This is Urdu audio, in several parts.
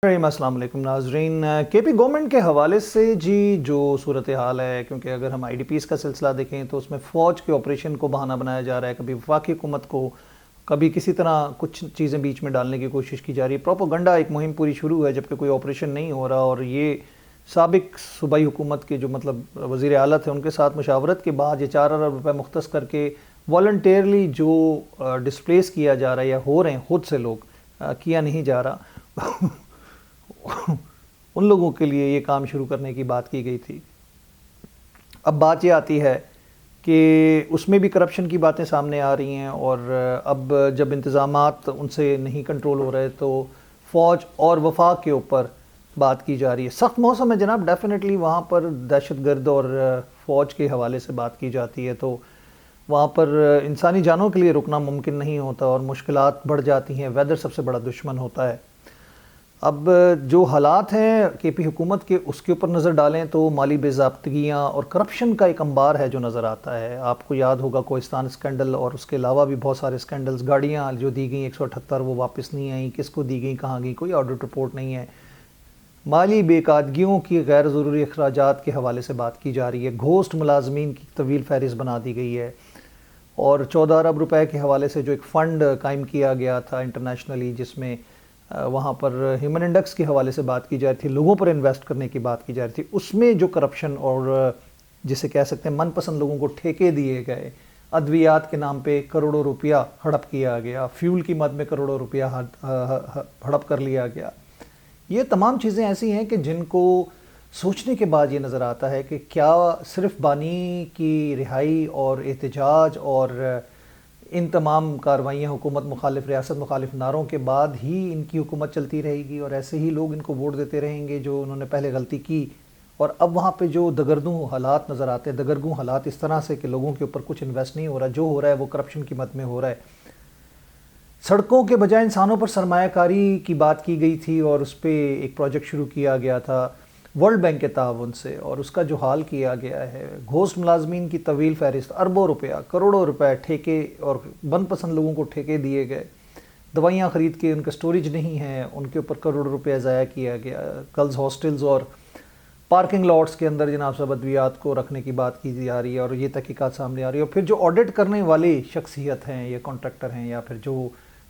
السلام علیکم ناظرین، کے پی گورنمنٹ کے حوالے سے جو صورتحال ہے، کیونکہ اگر ہم آئی ڈی پیز کا سلسلہ دیکھیں تو اس میں فوج کے آپریشن کو بہانہ بنایا جا رہا ہے، کبھی وفاقی حکومت کو، کبھی کسی طرح کچھ چیزیں بیچ میں ڈالنے کی کوشش کی جا رہی ہے۔ پروپیگنڈا ایک مہم پوری شروع ہے جبکہ کوئی آپریشن نہیں ہو رہا، اور یہ سابق صوبائی حکومت کے جو وزیر اعلیٰ تھے ان کے ساتھ مشاورت کے بعد یہ 4 ارب روپے مختص کر کے والنٹیرلی جو ڈسپلیس کیا جا رہا ہے یا ہو رہے ہیں خود سے لوگ، کیا نہیں جا رہا ان لوگوں کے لیے یہ کام شروع کرنے کی بات کی گئی تھی۔ اب بات یہ آتی ہے کہ اس میں بھی کرپشن کی باتیں سامنے آ رہی ہیں، اور اب جب انتظامات ان سے نہیں کنٹرول ہو رہے تو فوج اور وفاق کے اوپر بات کی جا رہی ہے۔ سخت موسم ہے جناب، ڈیفینیٹلی وہاں پر دہشت گرد اور فوج کے حوالے سے بات کی جاتی ہے تو وہاں پر انسانی جانوں کے لیے رکنا ممکن نہیں ہوتا اور مشکلات بڑھ جاتی ہیں۔ ویدر سب سے بڑا دشمن ہوتا ہے۔ اب جو حالات ہیں کے پی حکومت کے، اس کے اوپر نظر ڈالیں تو مالی بے ضابطگیاں اور کرپشن کا ایک انبار ہے جو نظر آتا ہے۔ آپ کو یاد ہوگا کوہستان اسکینڈل، اور اس کے علاوہ بھی بہت سارے اسکینڈلز، گاڑیاں جو دی گئیں 178 وہ واپس نہیں آئیں، کس کو دی گئیں، کہاں گئیں، کوئی آڈٹ رپورٹ نہیں ہے۔ مالی بے قاعدگیوں کی غیر ضروری اخراجات کے حوالے سے بات کی جا رہی ہے۔ گھوسٹ ملازمین کی طویل فہرست بنا دی گئی ہے، اور 14 ارب روپے کے حوالے سے جو ایک فنڈ قائم کیا گیا تھا انٹرنیشنلی، جس میں وہاں پر ہیومن انڈیکس کے حوالے سے بات کی جا رہی تھی، لوگوں پر انویسٹ کرنے کی بات کی جا رہی تھی، اس میں جو کرپشن اور جسے کہہ سکتے ہیں من پسند لوگوں کو ٹھیکے دیے گئے، ادویات کے نام پہ کروڑوں روپیہ ہڑپ کیا گیا، فیول کی مد میں کروڑوں روپیہ ہڑپ کر لیا گیا، یہ تمام چیزیں ایسی ہیں کہ جن کو سوچنے کے بعد یہ نظر آتا ہے کہ کیا صرف بانی کی رہائی اور احتجاج اور ان تمام کاروائیاں حکومت مخالف، ریاست مخالف نعروں کے بعد ہی ان کی حکومت چلتی رہے گی، اور ایسے ہی لوگ ان کو ووٹ دیتے رہیں گے جو انہوں نے پہلے غلطی کی؟ اور اب وہاں پہ جو دگردوں حالات نظر آتے ہیں، دگرگوں حالات اس طرح سے کہ لوگوں کے اوپر کچھ انویسٹ نہیں ہو رہا، جو ہو رہا ہے وہ کرپشن کی مد میں ہو رہا ہے۔ سڑکوں کے بجائے انسانوں پر سرمایہ کاری کی بات کی گئی تھی، اور اس پہ ایک پروجیکٹ شروع کیا گیا تھا ورلڈ بینک کے تعاون سے، اور اس کا جو حال کیا گیا ہے، گھوسٹ ملازمین کی طویل فہرست، اربوں روپیہ، کروڑوں روپے ٹھیکے اور من پسند لوگوں کو ٹھیکے دیے گئے، دوائیاں خرید کے ان کا سٹوریج نہیں ہے، ان کے اوپر کروڑوں روپیہ ضائع کیا گیا، گرلز ہاسٹلز اور پارکنگ لاٹس کے اندر جناب صاحب ادویات کو رکھنے کی بات کی جا رہی ہے، اور یہ تحقیقات سامنے آ رہی ہے۔ اور پھر جو آڈٹ کرنے والی شخصیت ہیں یا کانٹریکٹر ہیں یا پھر جو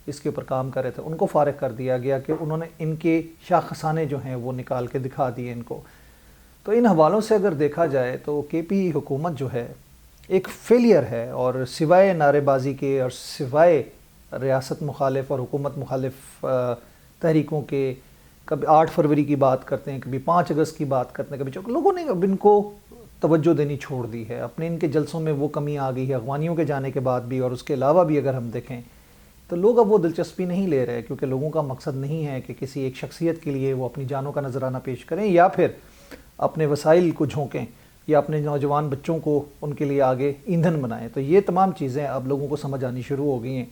اس کے اوپر کام کر رہے تھے، ان کو فارغ کر دیا گیا کہ انہوں نے ان کے شاخسانے جو ہیں وہ نکال کے دکھا دیے ان کو۔ تو ان حوالوں سے اگر دیکھا جائے تو کے پی حکومت جو ہے ایک فیلئر ہے، اور سوائے نعرے بازی کے اور سوائے ریاست مخالف اور حکومت مخالف تحریکوں کے، کبھی 8 فروری کی بات کرتے ہیں، کبھی 5 اگست کی بات کرتے ہیں، کبھی لوگوں نے اب ان کو توجہ دینی چھوڑ دی ہے، اپنے ان کے جلسوں میں وہ کمی آ گئی ہے اغوانیوں کے جانے کے بعد بھی، اور اس کے علاوہ بھی اگر ہم دیکھیں تو لوگ اب وہ دلچسپی نہیں لے رہے، کیونکہ لوگوں کا مقصد نہیں ہے کہ کسی ایک شخصیت کے لیے وہ اپنی جانوں کا نذرانہ پیش کریں یا پھر اپنے وسائل کو جھونکیں یا اپنے نوجوان بچوں کو ان کے لیے آگے ایندھن بنائیں۔ تو یہ تمام چیزیں اب لوگوں کو سمجھ آنی شروع ہو گئی ہیں۔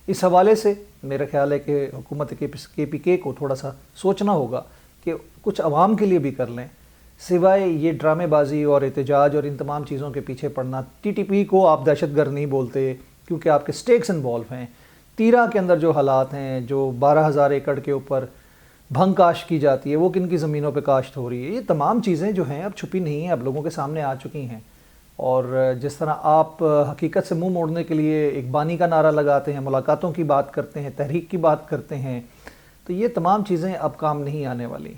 اس حوالے سے میرا خیال ہے کہ حکومت کے پی کے کو تھوڑا سا سوچنا ہوگا کہ کچھ عوام کے لیے بھی کر لیں، سوائے یہ ڈرامے بازی اور احتجاج اور ان تمام چیزوں کے پیچھے پڑنا۔ ٹی ٹی پی کو آپ دہشت گرد نہیں بولتے کیونکہ آپ کے سٹیکس انوالو ہیں۔ تیرا کے اندر جو حالات ہیں، جو 12,000 ایکڑ کے اوپر بھنگ کاشت کی جاتی ہے، وہ کن کی زمینوں پہ کاشت ہو رہی ہے، یہ تمام چیزیں جو ہیں اب چھپی نہیں ہیں، اب لوگوں کے سامنے آ چکی ہیں۔ اور جس طرح آپ حقیقت سے منہ موڑنے کے لیے ایک بانی کا نعرہ لگاتے ہیں، ملاقاتوں کی بات کرتے ہیں، تحریک کی بات کرتے ہیں، تو یہ تمام چیزیں اب کام نہیں آنے والی،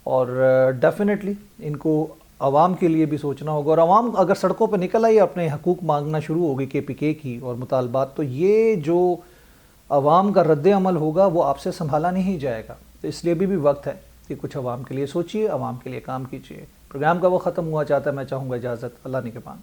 اور ڈیفینیٹلی ان کو عوام کے لیے بھی سوچنا ہوگا۔ اور عوام اگر سڑکوں پہ نکل آئی اپنے حقوق مانگنا شروع ہوگی کے پی کے کی اور مطالبات، تو یہ جو عوام کا رد عمل ہوگا وہ آپ سے سنبھالا نہیں جائے گا۔ تو اس لیے بھی وقت ہے کہ کچھ عوام کے لیے سوچیے، عوام کے لیے کام کیجیے۔ پروگرام کا وہ ختم ہوا چاہتا ہے، میں چاہوں گا اجازت، اللہ نگہبان۔